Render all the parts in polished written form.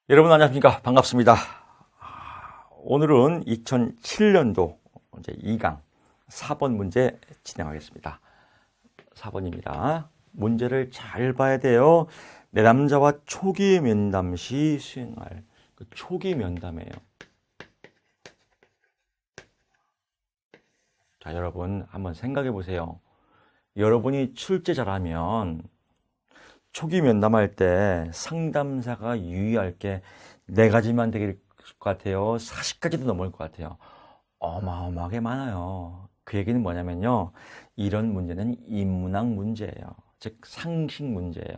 여러분 안녕하십니까? 반갑습니다. 오늘은 2007년도 이제 2강 4번 문제 진행하겠습니다. 4번입니다. 문제를 잘 봐야 돼요. 내 남자와 초기 면담 시 수행할 그 초기 면담이에요. 자, 여러분 한번 생각해 보세요. 여러분이 출제 잘하면 초기 면담할 때 상담사가 유의할 게 4가지만 될 것 같아요. 40가지도 넘을 것 같아요. 어마어마하게 많아요. 그 얘기는 뭐냐면요. 이런 문제는 인문학 문제예요. 즉 상식 문제예요.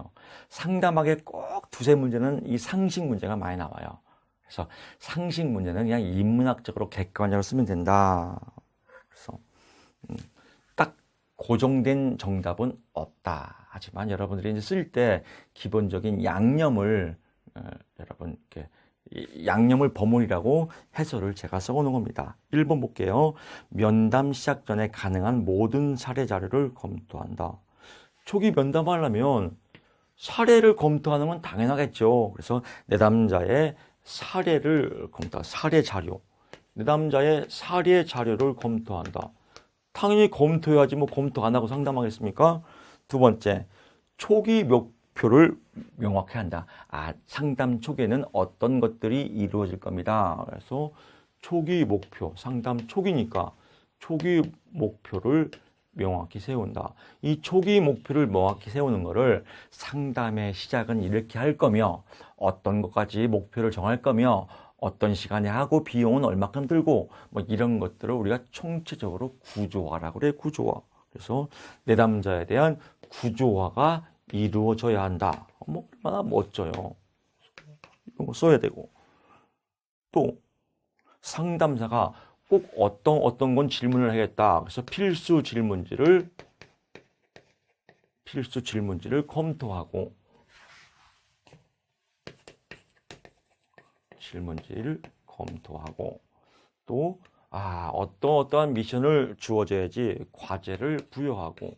상담하게 꼭 두세 문제는 이 상식 문제가 많이 나와요. 그래서 상식 문제는 그냥 인문학적으로 객관적으로 쓰면 된다. 그래서 딱 고정된 정답은 없다. 하지만 여러분들이 이제 쓸 때 기본적인 양념을 여러분 이렇게 양념을 버무리라고 해설을 제가 써오는 겁니다. 1번 볼게요. 면담 시작 전에 가능한 모든 사례 자료를 검토한다. 초기 면담하려면 사례를 검토하는 건 당연하겠죠. 그래서 내담자의 사례를 검토, 사례 자료. 내담자의 사례 자료를 검토한다. 당연히 검토해야지 뭐 검토 안 하고 상담하겠습니까? 두 번째, 초기 목표를 명확히 한다. 상담 초기에는 어떤 것들이 이루어질 겁니다. 그래서 초기 목표, 상담 초기니까 초기 목표를 명확히 세운다. 이 초기 목표를 명확히 세우는 거를 상담의 시작은 이렇게 할 거며 어떤 것까지 목표를 정할 거며 어떤 시간에 하고 비용은 얼마큼 들고 뭐 이런 것들을 우리가 총체적으로 구조화라고 그래. 구조화. 그래서 내담자에 대한 구조화가 이루어져야 한다. 얼마나 멋져요. 이런 거 써야 되고. 또 상담사가 꼭 어떤 건 질문을 하겠다. 그래서 필수 질문지를 검토하고 질문지를 검토하고 또 어떠한 미션을 주어져야지 과제를 부여하고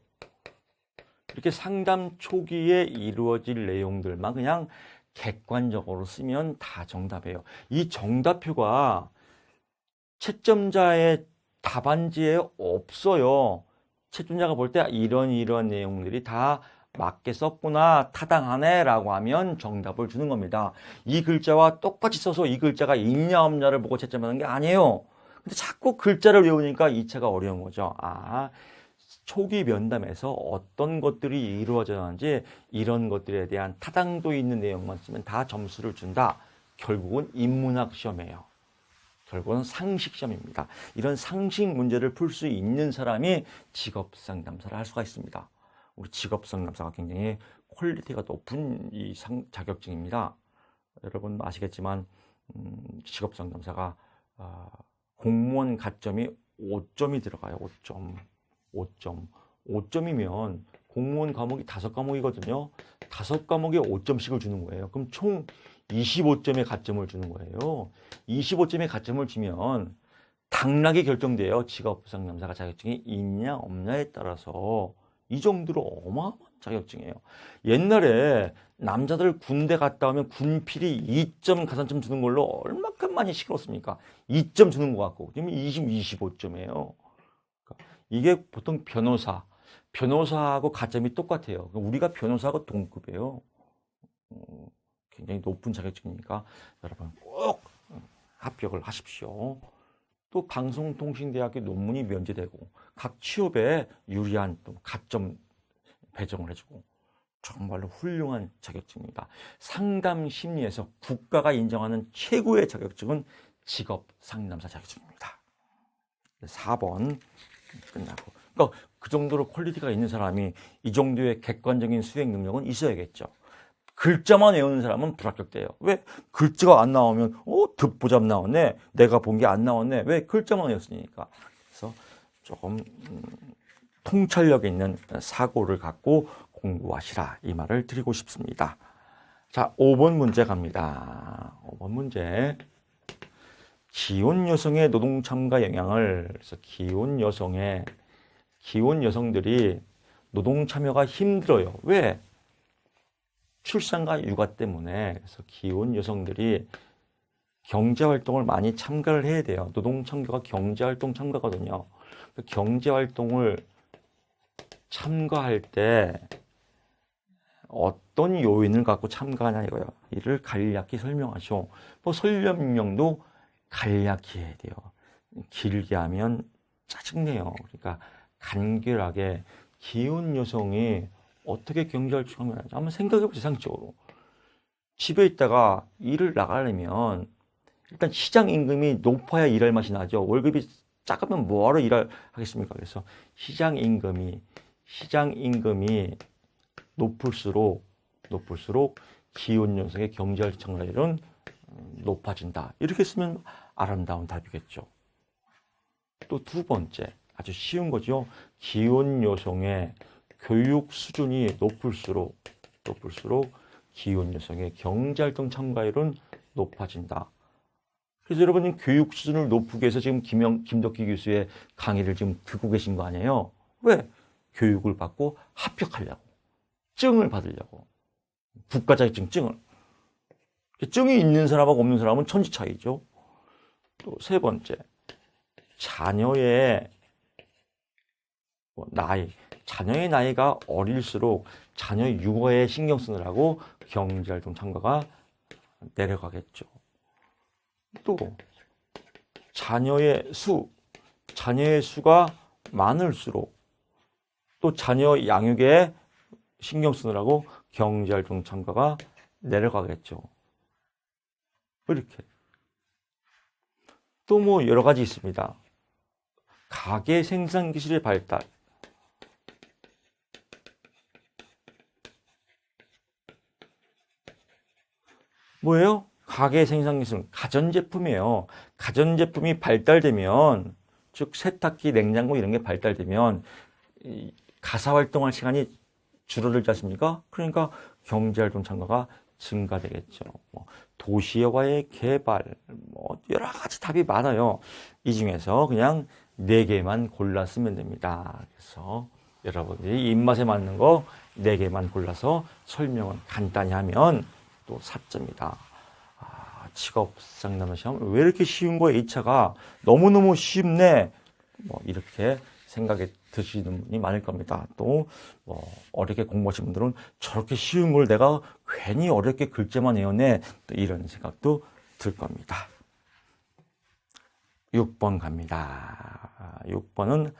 이렇게 상담 초기에 이루어질 내용들만 그냥 객관적으로 쓰면 다 정답이에요. 이 정답표가 채점자의 답안지에 없어요. 채점자가 볼 때 이런 내용들이 다 맞게 썼구나, 타당하네 라고 하면 정답을 주는 겁니다. 이 글자와 똑같이 써서 이 글자가 있냐 없냐를 보고 채점하는 게 아니에요. 근데 자꾸 글자를 외우니까 이체가 어려운 거죠. 초기 면담에서 어떤 것들이 이루어져야 하는지 이런 것들에 대한 타당도 있는 내용만 쓰면 다 점수를 준다. 결국은 인문학 시험이에요. 결국은 상식 시험입니다. 이런 상식 문제를 풀 수 있는 사람이 직업 상담사를 할 수가 있습니다. 우리 직업 상담사가 굉장히 퀄리티가 높은 이 자격증입니다. 여러분 아시겠지만 직업 상담사가 공무원 가점이 5점이 들어가요. 5점이면 공무원 과목이 5과목이거든요. 5과목에 5점씩을 주는 거예요. 그럼 총 25점의 가점을 주는 거예요. 25점의 가점을 주면 당락이 결정돼요. 직업상담사가 자격증이 있냐 없냐에 따라서 이 정도로 어마어마한 자격증이에요. 옛날에 남자들 군대 갔다 오면 군필이 2점 가산점 주는 걸로 얼마큼 많이 시끄럽습니까? 2점 주는 것 같고 지금 25점이에요. 이게 보통 변호사하고 가점이 똑같아요. 우리가 변호사하고 동급이에요. 굉장히 높은 자격증이니까 여러분 꼭 합격을 하십시오. 또 방송통신대학교 논문이 면제되고 각 취업에 유리한 또 가점 배정을 해주고 정말로 훌륭한 자격증입니다. 상담 심리에서 국가가 인정하는 최고의 자격증은 직업 상담사 자격증입니다. 4번 끝나고. 그러니까 그 정도로 퀄리티가 있는 사람이 이 정도의 객관적인 수행 능력은 있어야겠죠. 글자만 외우는 사람은 불합격돼요. 왜? 글자가 안 나오면 듣보잡 나왔네. 내가 본 게 안 나왔네. 왜? 글자만 외웠으니까. 그래서 조금 통찰력 있는 사고를 갖고 공부하시라 이 말을 드리고 싶습니다. 자, 5번 문제 갑니다. 5번 문제. 기혼 여성의 노동 참가 영향을, 그래서 기혼 여성들이 노동 참여가 힘들어요. 왜? 출산과 육아 때문에 그래서 기혼 여성들이 경제활동을 많이 참가를 해야 돼요. 노동참가가 경제활동 참가거든요. 경제활동을 참가할 때 어떤 요인을 갖고 참가하냐 이거예요. 이를 간략히 설명하죠. 뭐 설명도 간략히 해야 돼요. 길게 하면 짜증내요. 그러니까 간결하게 기혼 여성이 어떻게 경제활동을 하는지 한번 생각해보세요. 상식적으로. 집에 있다가 일을 나가려면 일단 시장 임금이 높아야 일할 맛이 나죠. 월급이 작으면 뭐하러 하겠습니까? 그래서 시장 임금이 높을수록 기혼 여성의 경제활동 참가율은 높아진다. 이렇게 쓰면 아름다운 답이겠죠. 또 두 번째, 아주 쉬운 거죠. 기혼 여성의 교육 수준이 높을수록 기혼 여성의 경제활동 참가율은 높아진다. 그래서 여러분 교육 수준을 높이기 위해서 지금 김덕기 교수의 강의를 지금 듣고 계신 거 아니에요? 왜? 교육을 받고 합격하려고. 증을 받으려고. 국가자격증 증을. 증이 있는 사람하고 없는 사람은 천지 차이죠. 또 세 번째, 자녀의 나이가 어릴수록 자녀 육아에 신경 쓰느라고 경제활동 참가가 내려가겠죠. 또 자녀의 수가 많을수록 또 자녀 양육에 신경 쓰느라고 경제활동 참가가 내려가겠죠. 이렇게. 또 뭐 여러 가지 있습니다. 가계 생산 기술의 발달. 뭐예요? 가계 생산 기술, 가전제품이에요. 가전제품이 발달되면, 즉 세탁기, 냉장고 이런 게 발달되면 가사활동할 시간이 줄어들지 않습니까? 그러니까 경제활동 참가가 증가되겠죠. 도시와의 개발, 여러 가지 답이 많아요. 이 중에서 그냥 4개만 골라 쓰면 됩니다. 그래서 여러분들이 입맛에 맞는 거 4개만 골라서 설명을 간단히 하면 또 4점이다. 직업 상담 시험 왜 이렇게 쉬운 거야? 2차가 너무너무 쉽네. 이렇게 생각이 드시는 분이 많을 겁니다. 또 어렵게 공부하신 분들은 저렇게 쉬운 걸 내가 괜히 어렵게 글자만 외웠네. 또 이런 생각도 들 겁니다. 6번 갑니다. 6번은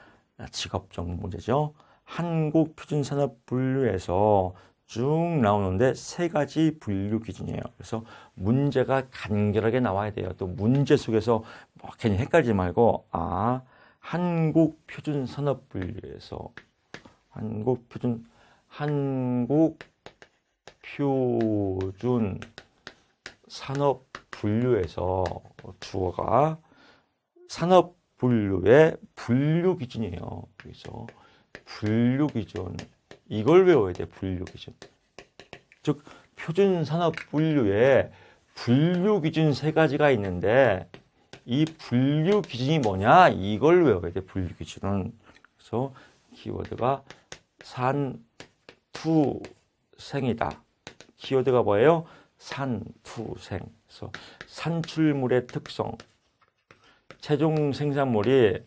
직업적 문제죠. 한국표준산업 분류에서 쭉 나오는데 3가지 분류 기준이에요. 그래서 문제가 간결하게 나와야 돼요. 또 문제 속에서 괜히 헷갈리지 말고 한국표준산업 분류에서 한국표준 산업 분류에서 주어가 산업 분류의 분류 기준이에요. 그래서 분류 기준 이걸 외워야 돼. 분류 기준. 즉 표준 산업 분류에 분류 기준 3가지가 있는데 이 분류 기준이 뭐냐? 이걸 외워야 돼. 분류 기준은. 그래서 키워드가 산투생이다. 키워드가 뭐예요? 산투생. 그래서 산출물의 특성. 최종 생산물이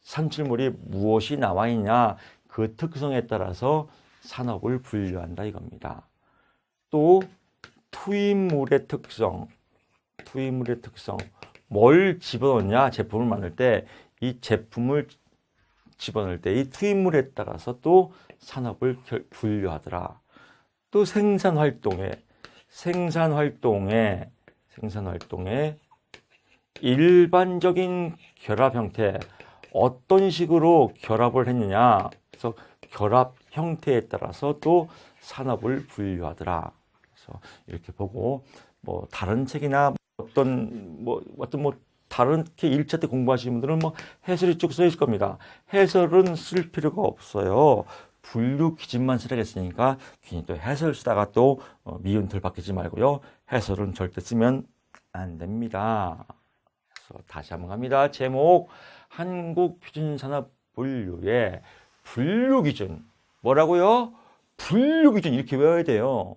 산출물이 무엇이 나와 있냐? 그 특성에 따라서 산업을 분류한다 이겁니다. 또 투입물의 특성. 뭘 집어넣냐? 제품을 만들 때 이 제품을 집어넣을 때 이 투입물에 따라서 또 산업을 분류하더라. 또 생산활동에 일반적인 결합 형태 어떤 식으로 결합을 했느냐. 그래서 결합 형태에 따라서 또 산업을 분류하더라. 그래서 이렇게 보고 다른 책이나 어떤 다른게 1차 때 공부하시는 분들은 해설이 쭉 써 있을 겁니다. 해설은 쓸 필요가 없어요. 분류 기준만 쓰라겠으니까 괜히 또 해설 쓰다가 또 미운 덜 박히지 말고요. 해설은 절대 쓰면 안 됩니다. 그래서 다시 한번 갑니다. 제목 한국표준산업 분류의 분류 기준. 뭐라고요? 분류 기준 이렇게 외워야 돼요.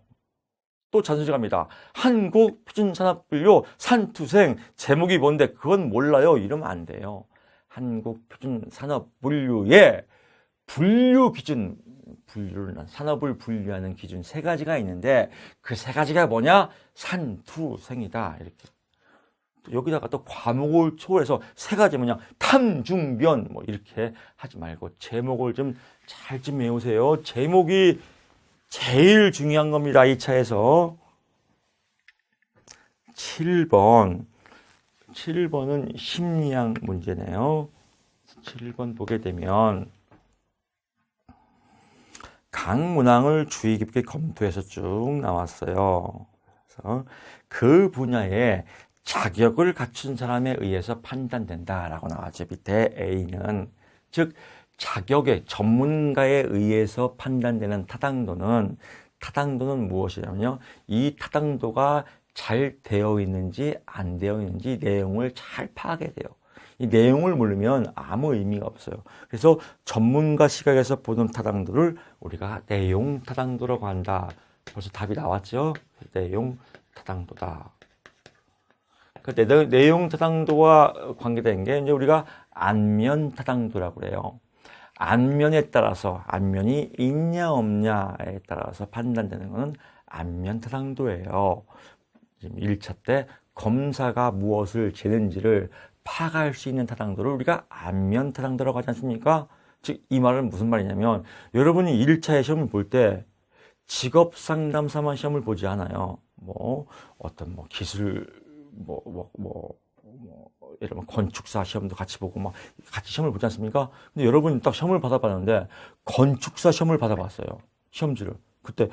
또 잔소리합니다. 한국표준산업분류 산투생 제목이 뭔데 그건 몰라요. 이러면 안 돼요. 한국표준산업분류의 분류 기준, 산업을 분류하는 기준 세 가지가 있는데 그 세 가지가 뭐냐? 산투생이다. 이렇게. 여기다가 또 과목을 초월해서 세 가지 뭐냐? 탐중변 뭐 이렇게 하지 말고 제목을 좀 잘 좀 외우세요. 제목이 제일 중요한 겁니다. 2차에서. 7번은 심리학 문제네요. 7번 보게 되면 각 문항을 주의 깊게 검토해서 쭉 나왔어요. 그래서 그 분야에 자격을 갖춘 사람에 의해서 판단된다라고 나왔죠. 밑에 A는 즉 자격의 전문가에 의해서 판단되는 타당도는 무엇이냐면요. 이 타당도가 잘 되어 있는지 안 되어 있는지 내용을 잘 파악해야 돼요. 이 내용을 모르면 아무 의미가 없어요. 그래서 전문가 시각에서 보는 타당도를 우리가 내용 타당도라고 한다. 벌써 답이 나왔죠? 내용 타당도다. 내용 타당도와 관계된 게 이제 우리가 안면 타당도라고 그래요. 안면에 따라서 안면이 있냐 없냐에 따라서 판단되는 것은 안면 타당도예요. 지금 1차 때 검사가 무엇을 재는지를 파악할 수 있는 타당도를 우리가 안면 타당도라고 하지 않습니까? 즉 이 말은 무슨 말이냐면 여러분이 1차의 시험을 볼 때 직업 상담사만 시험을 보지 않아요. 어떤 기술 예를 들면 건축사 시험도 같이 보고 같이 시험을 보지 않습니까? 근데 여러분이 딱 시험을 받아봤는데 건축사 시험을 받아봤어요. 시험지를. 그때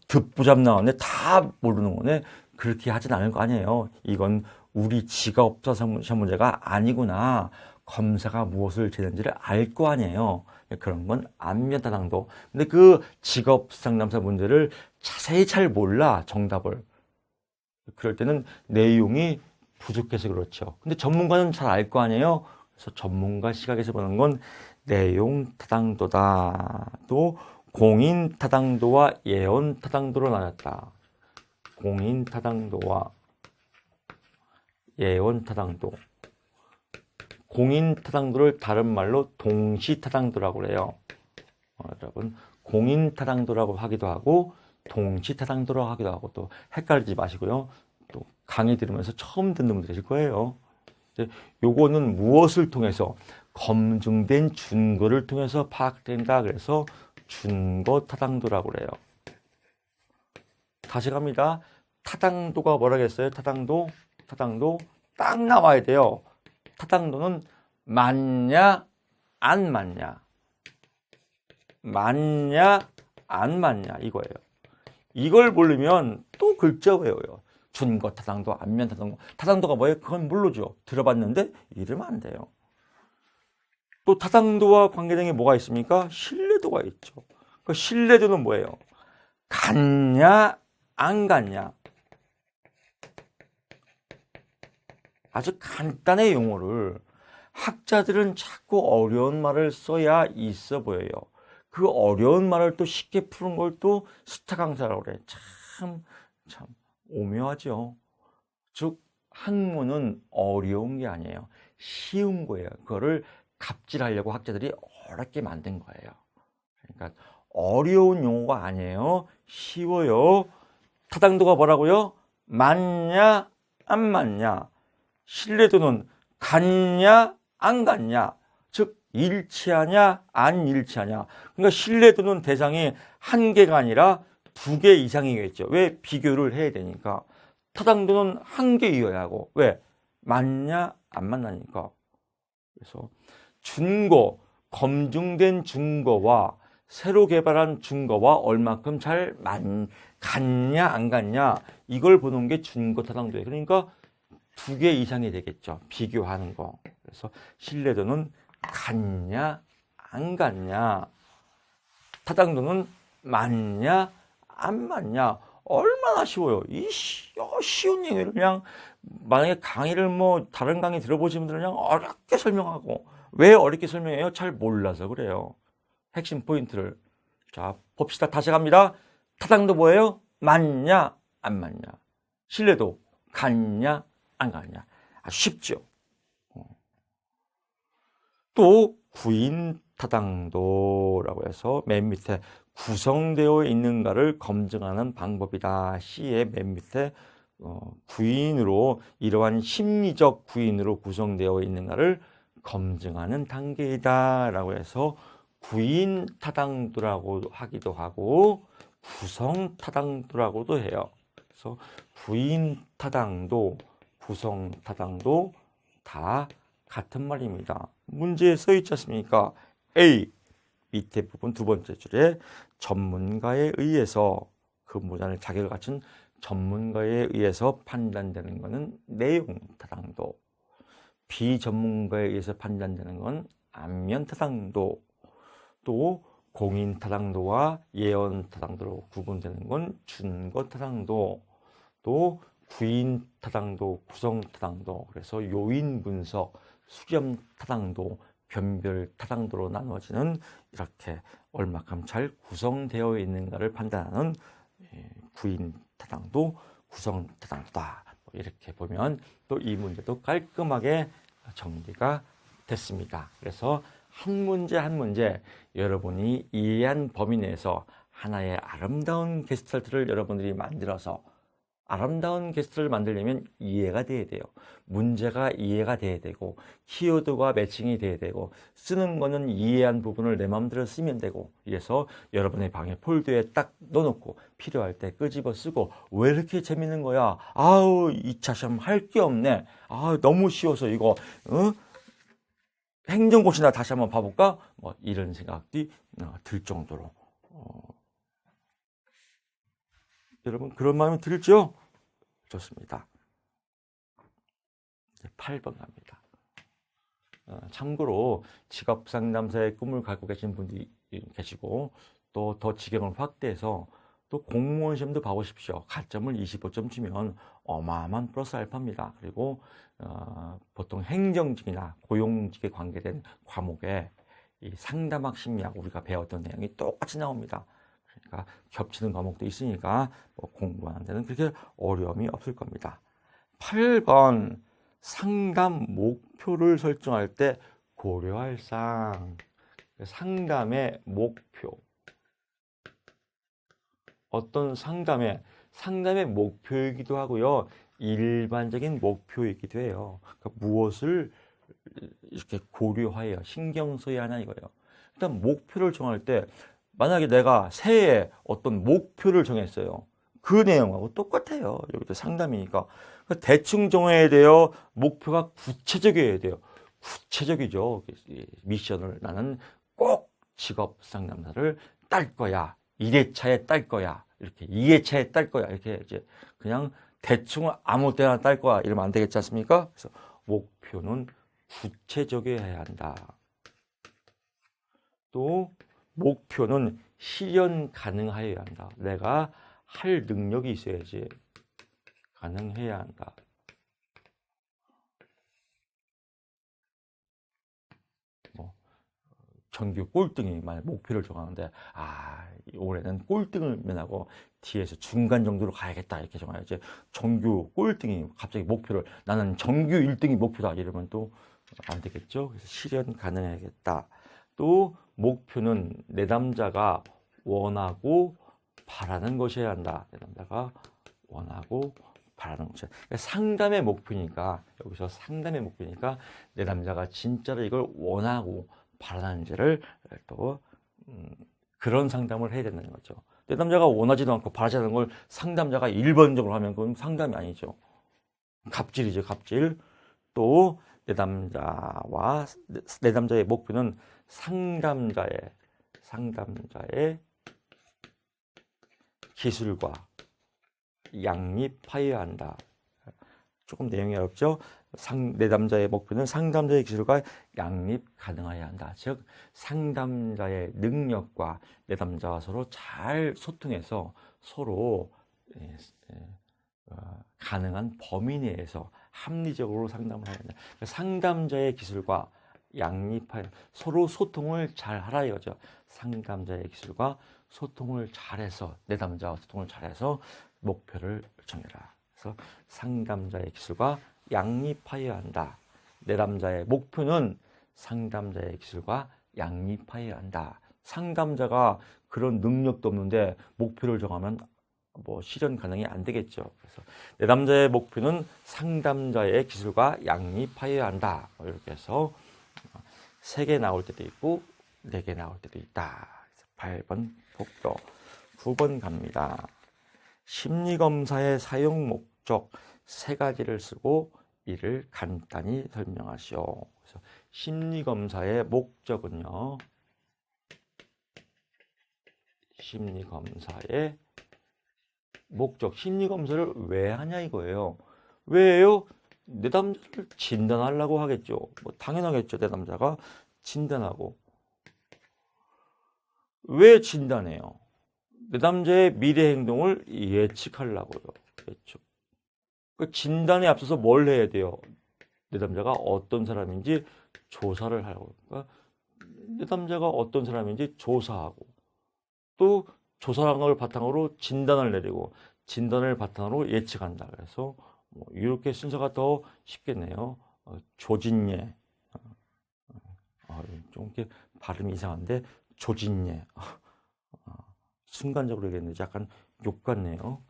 듣보잡 나왔네. 다 모르는 거네. 그렇게 하진 않을 거 아니에요. 이건 우리 지가업자 시험 문제가 아니구나. 검사가 무엇을 재는지를 알 거 아니에요. 그런 건 안면 타당도. 근데 그 직업 상담사 문제를 자세히 잘 몰라. 정답을. 그럴 때는 내용이 부족해서 그렇죠. 근데 전문가는 잘 알 거 아니에요? 그래서 전문가 시각에서 보는 건 내용 타당도다. 또 공인 타당도와 예언 타당도로 나눴다. 공인 타당도와 예언 타당도. 공인 타당도를 다른 말로 동시 타당도라고 그래요. 여러분, 공인 타당도라고 하기도 하고 동시 타당도라고 하기도 하고 또 헷갈리지 마시고요. 또 강의 들으면서 처음 듣는 분들 계실 거예요. 요거는 무엇을 통해서? 검증된 준거를 통해서 파악된다. 그래서 준거 타당도라고 그래요. 다시 갑니다. 타당도가 뭐라겠어요? 타당도 딱 나와야 돼요. 타당도는 맞냐 안 맞냐, 맞냐 안 맞냐 이거예요. 이걸 모르면 또 글자 외워요. 준거 타당도, 안면 타당도. 타당도가 뭐예요? 그건 모르죠. 들어봤는데 이러면 안 돼요. 또 타당도와 관계된 게 뭐가 있습니까? 신뢰도가 있죠. 그 신뢰도는 뭐예요? 갔냐 안 갔냐. 아주 간단한 용어를 학자들은 자꾸 어려운 말을 써야 있어 보여요. 그 어려운 말을 또 쉽게 푸는 걸 또 스타 강사라고 그래. 참 오묘하죠. 즉 학문은 어려운 게 아니에요. 쉬운 거예요. 그거를 갑질하려고 학자들이 어렵게 만든 거예요. 그러니까 어려운 용어가 아니에요. 쉬워요. 타당도가 뭐라고요? 맞냐 안 맞냐. 신뢰도는 갔냐 안 갔냐. 즉 일치하냐 안 일치하냐. 그러니까 신뢰도는 대상이 한 개가 아니라 두 개 이상이겠죠. 왜? 비교를 해야 되니까. 타당도는 한 개이어야 하고. 왜? 맞냐 안 맞냐니까. 그래서 준거, 검증된 준거와 새로 개발한 준거와 얼마큼 잘 갔냐 안 갔냐 이걸 보는 게 준거 타당도예요. 그러니까 두 개 이상이 되겠죠. 비교하는 거. 그래서 신뢰도는 갔냐 안 갔냐, 타당도는 맞냐 안 맞냐. 얼마나 쉬워요. 이 쉬운 얘기를 그냥 만약에 강의를 다른 강의 들어보신 분들은 그냥 어렵게 설명하고. 왜 어렵게 설명해요? 잘 몰라서 그래요. 핵심 포인트를. 자, 봅시다. 다시 갑니다. 타당도 뭐예요? 맞냐 안 맞냐, 신뢰도 갔냐 안 갔냐. 아주 쉽죠. 또 구인타당도라고 해서 맨 밑에 구성되어 있는가를 검증하는 방법이다. C의 맨 밑에 구인으로, 이러한 심리적 구인으로 구성되어 있는가를 검증하는 단계이다 라고 해서 구인타당도라고 하기도 하고 구성타당도라고도 해요. 그래서 구인타당도, 구성타당도 다 같은 말입니다. 문제에 써 있지 않습니까? A 밑에 부분 두 번째 줄에 전문가에 의해서, 그 문장의 자격을 갖춘 전문가에 의해서 판단되는 것은 내용 타당도, 비전문가에 의해서 판단되는 건 안면 타당도, 또 공인 타당도와 예언 타당도로 구분되는 건 준거 타당도, 또 구인 타당도, 구성 타당도, 그래서 요인 분석, 수렴 타당도, 변별 타당도로 나눠지는, 이렇게 얼마큼 잘 구성되어 있는가를 판단하는 구인 타당도, 구성 타당도다. 이렇게 보면 또 이 문제도 깔끔하게 정리가 됐습니다. 그래서 한 문제 한 문제 여러분이 이해한 범위 내에서 하나의 아름다운 게스트를 여러분들이 만들어서, 아름다운 게스트를 만들려면 이해가 돼야 돼요. 문제가 이해가 돼야 되고, 키워드와 매칭이 돼야 되고, 쓰는 거는 이해한 부분을 내 마음대로 쓰면 되고, 그래서 여러분의 방에 폴더에 딱 넣어놓고 필요할 때 끄집어 쓰고, 왜 이렇게 재밌는 거야? 아우, 2차 시험 할 게 없네. 아, 너무 쉬워서 이거 행정고시나 다시 한번 봐볼까? 뭐 이런 생각이 들 정도로 여러분 그런 마음이 들죠? 좋습니다. 이제 8번 갑니다. 참고로 직업상담사의 꿈을 갖고 계신 분들이 계시고, 또 더 지경을 확대해서 또 공무원 시험도 봐보십시오. 가점을 25점 주면 어마어마한 플러스 알파입니다. 그리고 보통 행정직이나 고용직에 관계된 과목에 이 상담학 심리학 우리가 배웠던 내용이 똑같이 나옵니다. 그러니까 겹치는 과목도 있으니까 뭐 공부하는 데는 그렇게 어려움이 없을 겁니다. 8번 상담 목표를 설정할 때 고려할 사항. 상담의 목표. 어떤 상담의 목표이기도 하고요. 일반적인 목표이기도 해요. 그러니까 무엇을 이렇게 고려하여 신경 써야 하나 이거예요. 일단 목표를 정할 때, 만약에 내가 새해에 어떤 목표를 정했어요. 그 내용하고 똑같아요. 여기도 상담이니까. 대충 정해야 돼요. 목표가 구체적이어야 돼요. 구체적이죠. 미션을 나는 꼭 직업 상담사를 딸 거야. 1회차에 딸 거야. 이렇게 2회차에 딸 거야. 이렇게 이제 그냥 대충 아무 때나 딸 거야. 이러면 안 되겠지 않습니까? 그래서 목표는 구체적이어야 한다. 또 목표는 실현 가능하여야 한다. 내가 할 능력이 있어야지 가능해야 한다. 정규 꼴등이 만약 목표를 정하는데, 올해는 꼴등을 면하고 뒤에서 중간 정도로 가야겠다 이렇게 정해야지, 정규 꼴등이 갑자기 목표를 나는 정규 1등이 목표다 이러면 또 안 되겠죠. 그래서 실현 가능하겠다. 또 목표는 내담자가 원하고 바라는 것이어야 한다. 내담자가 원하고 바라는 것이야. 상담의 목표니까, 여기서 상담의 목표니까 내담자가 진짜로 이걸 원하고 바라는지를 또 그런 상담을 해야 된다는 거죠. 내담자가 원하지도 않고 바라지 않는 걸 상담자가 일반적으로 하면 그건 상담이 아니죠. 갑질이죠, 갑질. 또 내담자의 목표는 상담자의 기술과 양립하여야 한다. 조금 내용이 어렵죠? 내담자의 목표는 상담자의 기술과 양립 가능해야 한다. 즉 상담자의 능력과 내담자와 서로 잘 소통해서 서로 가능한 범위 내에서 합리적으로 상담을 해야 한다. 상담자의 기술과 양립하여 서로 소통을 잘 하라 이거죠. 상담자의 기술과 소통을 잘해서 내담자와 소통을 잘해서 목표를 정해라. 그래서 상담자의 기술과 양립하여야 한다. 내담자의 목표는 상담자의 기술과 양립하여야 한다. 상담자가 그런 능력도 없는데 목표를 정하면 뭐 실현 가능이 안 되겠죠. 그래서 내담자의 목표는 상담자의 기술과 양립하여야 한다. 이렇게 해서 3개 나올 때도 있고 4개 나올 때도 있다. 8번 복도. 9번 갑니다. 심리검사의 사용 목적 3가지를 쓰고 이를 간단히 설명하시오. 그래서 심리검사의 목적은요. 심리검사의 목적. 심리검사를 왜 하냐 이거예요. 왜요? 내담자를 진단하려고 하겠죠. 뭐 당연하겠죠. 내담자가 진단하고. 왜 진단해요? 내담자의 미래 행동을 예측하려고요. 그렇죠. 그 진단에 앞서서 뭘 해야 돼요? 내담자가 어떤 사람인지 조사를 하고. 그러니까 내담자가 어떤 사람인지 조사하고 또 조사한 걸 바탕으로 진단을 내리고 진단을 바탕으로 예측한다. 그래서 뭐 이렇게 순서가 더 쉽겠네요. 조진예. 좀 이렇게 발음이 이상한데 조진예. 순간적으로 얘기했는데 약간 욕 같네요.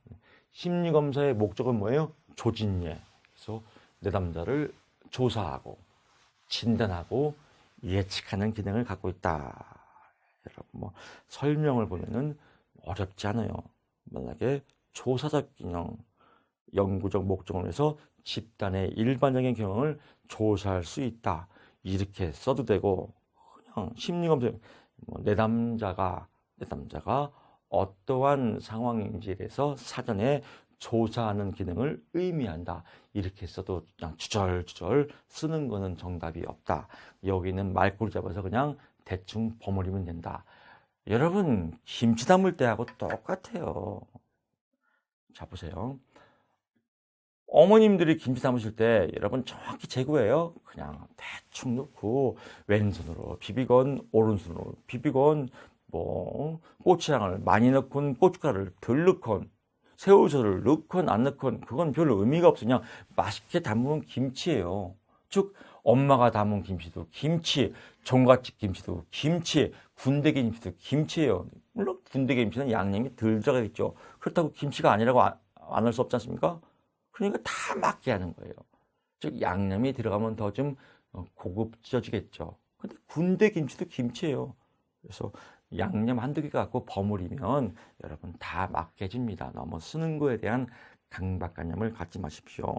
심리검사의 목적은 뭐예요? 조진예. 그래서 내담자를 조사하고 진단하고 예측하는 기능을 갖고 있다. 여러분 뭐 설명을 보면은 어렵지 않아요. 만약에 조사적 기능, 연구적 목적을 위해서 집단의 일반적인 경험을 조사할 수 있다. 이렇게 써도 되고 그냥 심리검사 내담자가 어떠한 상황인지에 대해서 사전에 조사하는 기능을 의미한다. 이렇게 써도 그냥 주절주절 쓰는 거는 정답이 없다. 여기는 말꼬리 잡아서 그냥 대충 버무리면 된다. 여러분 김치 담을 때하고 똑같아요. 자 보세요. 어머님들이 김치 담으실 때 여러분 정확히 재고예요. 그냥 대충 넣고 왼손으로 비비건 오른손으로 비비건 뭐 고추장을 많이 넣건 고춧가루를 덜 넣건 새우젓을 넣건 안 넣건 그건 별로 의미가 없어. 그냥 맛있게 담은 김치예요. 즉 엄마가 담은 김치도 김치, 종갓집 김치도 김치, 군대 김치도 김치예요. 물론 군대 김치는 양념이 덜 들어가겠죠. 그렇다고 김치가 아니라고 안 할 수 없지 않습니까? 그러니까 다 맞게 하는 거예요. 즉 양념이 들어가면 더 좀 고급져지겠죠. 근데 군대 김치도 김치예요. 그래서 양념 한두 개 갖고 버무리면 여러분 다 맞게 해줍니다. 너무 쓰는 거에 대한 강박관념을 갖지 마십시오.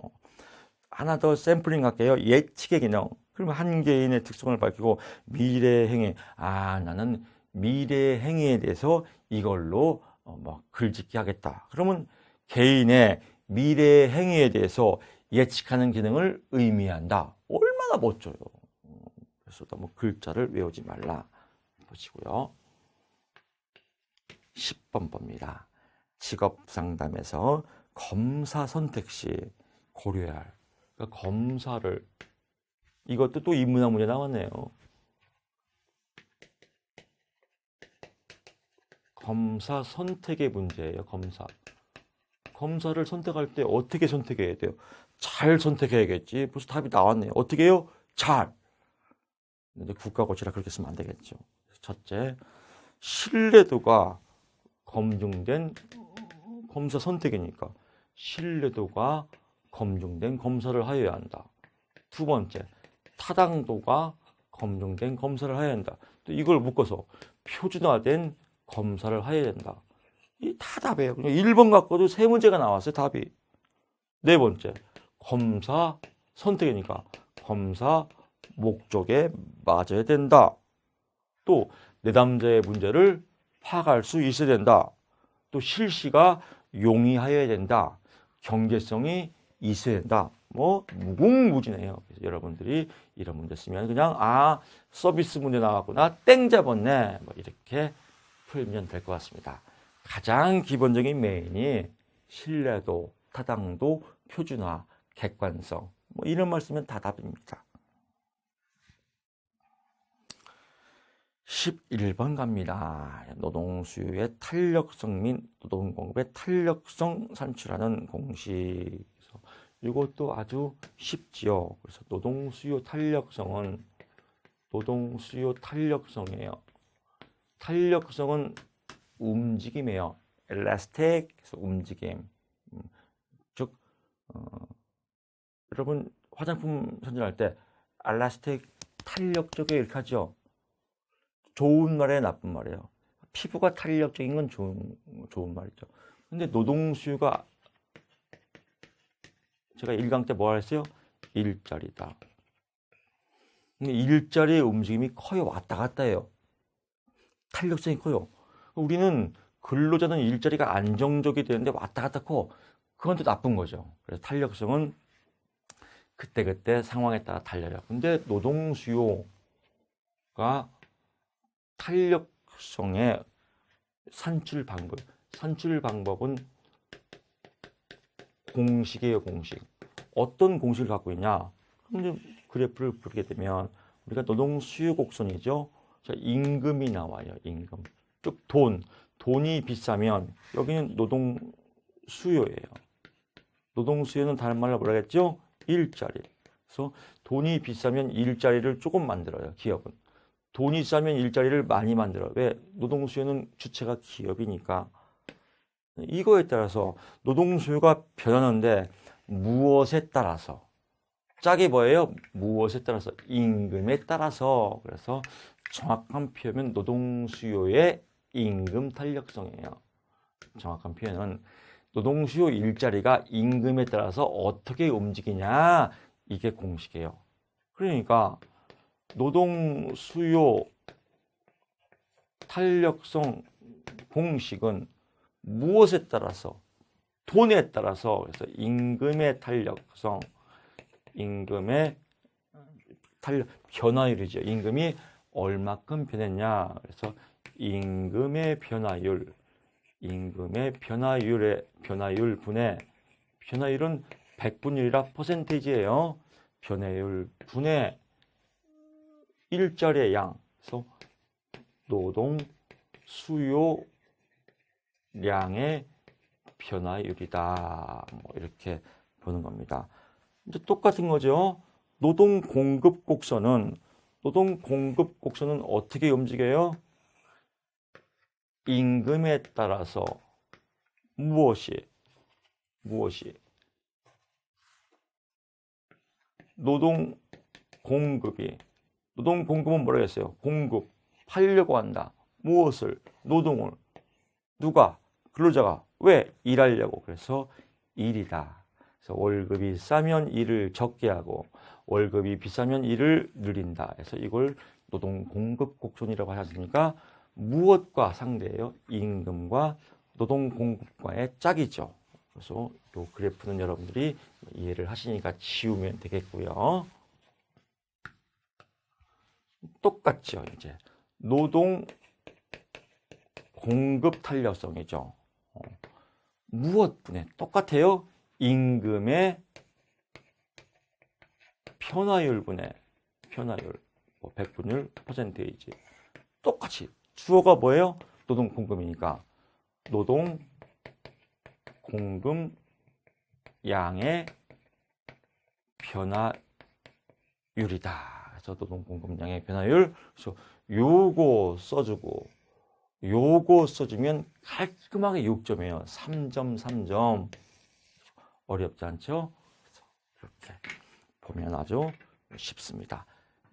하나 더 샘플링 할게요. 예측의 기능. 그러면 한 개인의 특성을 밝히고 미래 행위. 나는 미래 행위에 대해서 이걸로 글짓기 하겠다. 그러면 개인의 미래 행위에 대해서 예측하는 기능을 의미한다. 얼마나 멋져요. 그래서 너무 글자를 외우지 말라. 보시고요. 10번 봅니다. 직업상담에서 검사 선택 시 고려해야 할. 그러니까 검사를 이것도 또 인문학 문제 나왔네요. 검사 선택의 문제예요. 검사를 선택할 때 어떻게 선택해야 돼요? 잘 선택해야겠지. 벌써 답이 나왔네요. 어떻게 해요? 잘. 근데 국가고시라 그렇게 쓰면 안 되겠죠. 첫째, 신뢰도가 검증된 검사 선택이니까 신뢰도가 검증된 검사를 하여야 한다. 두 번째, 타당도가 검증된 검사를 하여야 한다. 또 이걸 묶어서 표준화된 검사를 하여야 된다. 이 다 답이에요. 1번 갖고도 3문제가 나왔어요. 답이. 네 번째, 검사 선택이니까 검사 목적에 맞아야 된다. 또 내담자의 문제를 파악할 수 있어야 된다. 또 실시가 용이하여야 된다. 경제성이 있어야 된다. 뭐 무궁무진해요. 그래서 여러분들이 이런 문제 쓰면 그냥 서비스 문제 나왔구나 땡 잡았네 뭐 이렇게 풀면 될 것 같습니다. 가장 기본적인 메인이 신뢰도, 타당도, 표준화, 객관성 뭐 이런 말 쓰면 다 답입니다. 11번 갑니다. 노동수요의 탄력성 및 노동공급의 탄력성 산출하는 공식. 이것도 아주 쉽지요. 그래서 노동수요 탄력성이에요. 탄력성은 움직임이에요. elastic, 그래서 움직임. 즉, 여러분 화장품 선전할 때 elastic, 탄력적이에요 이렇게 하죠. 좋은 말이에요, 나쁜 말이에요. 피부가 탄력적인 건 좋은 말이죠. 근데 노동수요가 제가 1강 때 뭐 했어요? 일자리다. 근데 일자리의 움직임이 커요. 왔다 갔다 해요. 탄력성이 커요. 우리는 근로자는 일자리가 안정적이 되는데 왔다 갔다 커. 그건 또 나쁜 거죠. 그래서 탄력성은 그때그때 상황에 따라 달려요. 근데 노동 수요가 탄력성의 산출 방법은 공식이에요, 공식. 어떤 공식을 갖고 있냐? 그럼 그래프를 보게 되면 우리가 노동 수요 곡선이죠. 자, 임금이 나와요, 임금. 즉 돈이 비싸면 여기는 노동 수요예요. 노동 수요는 다른 말로 뭐라 했죠? 일자리. 그래서 돈이 비싸면 일자리를 조금 만들어요, 기업은. 돈이 싸면 일자리를 많이 만들어요. 왜? 노동 수요는 주체가 기업이니까. 이거에 따라서 노동 수요가 변하는데 무엇에 따라서? 짝이 뭐예요? 무엇에 따라서? 임금에 따라서. 그래서 정확한 표현은 노동 수요의 임금 탄력성이에요. 정확한 표현은 노동 수요 일자리가 임금에 따라서 어떻게 움직이냐, 이게 공식이에요. 그러니까 노동 수요 탄력성 공식은 무엇에 따라서? 돈에 따라서. 그래서 임금의 탄력성, 임금의 탄력 변화율이죠. 임금이 얼마큼 변했냐. 그래서 임금의 변화율, 임금의 변화율 분의, 변화율은 100분율이라 퍼센테이지예요. 변화율 분의 일자리의 양. 그래서 노동 수요량의 변화율이다. 뭐 이렇게 보는 겁니다. 이제 똑같은 거죠. 노동 공급 곡선은 어떻게 움직여요? 임금에 따라서 무엇이 노동 공급은 뭐라 했어요? 공급, 팔려고 한다. 무엇을? 노동을. 누가? 근로자가. 왜? 일하려고. 그래서 일이다. 그래서 월급이 싸면 일을 적게 하고 월급이 비싸면 일을 늘린다. 그래서 이걸 노동 공급 곡선이라고 하셨으니까 무엇과 상대예요? 임금과 노동 공급과의 짝이죠. 그래서 이 그래프는 여러분들이 이해를 하시니까 지우면 되겠고요. 똑같죠. 이제 노동 공급 탄력성이죠. 무엇분에 똑같아요? 임금의 변화율분의 변화율, 100분율 퍼센테이지. 똑같이 주어가 뭐예요? 노동 공급이니까 노동 공급 양의 변화율이다. 그래서 노동 공급량의 변화율. 그래서 요거 써주고 요거 써주면 깔끔하게 6점이에요. 3점, 3점. 어렵지 않죠? 이렇게 보면 아주 쉽습니다.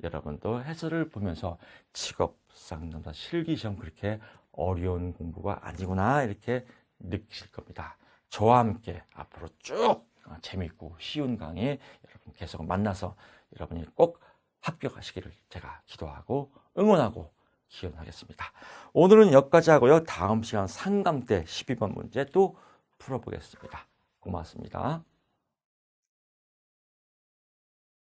여러분도 해설을 보면서 직업 상담사 실기시험 그렇게 어려운 공부가 아니구나 이렇게 느끼실 겁니다. 저와 함께 앞으로 쭉 재밌고 쉬운 강의 여러분 계속 만나서 여러분이 꼭 합격하시기를 제가 기도하고 응원하고 기원하겠습니다. 오늘은 여기까지 하고요. 다음 시간 상담 때 12번 문제 또 풀어보겠습니다. 고맙습니다.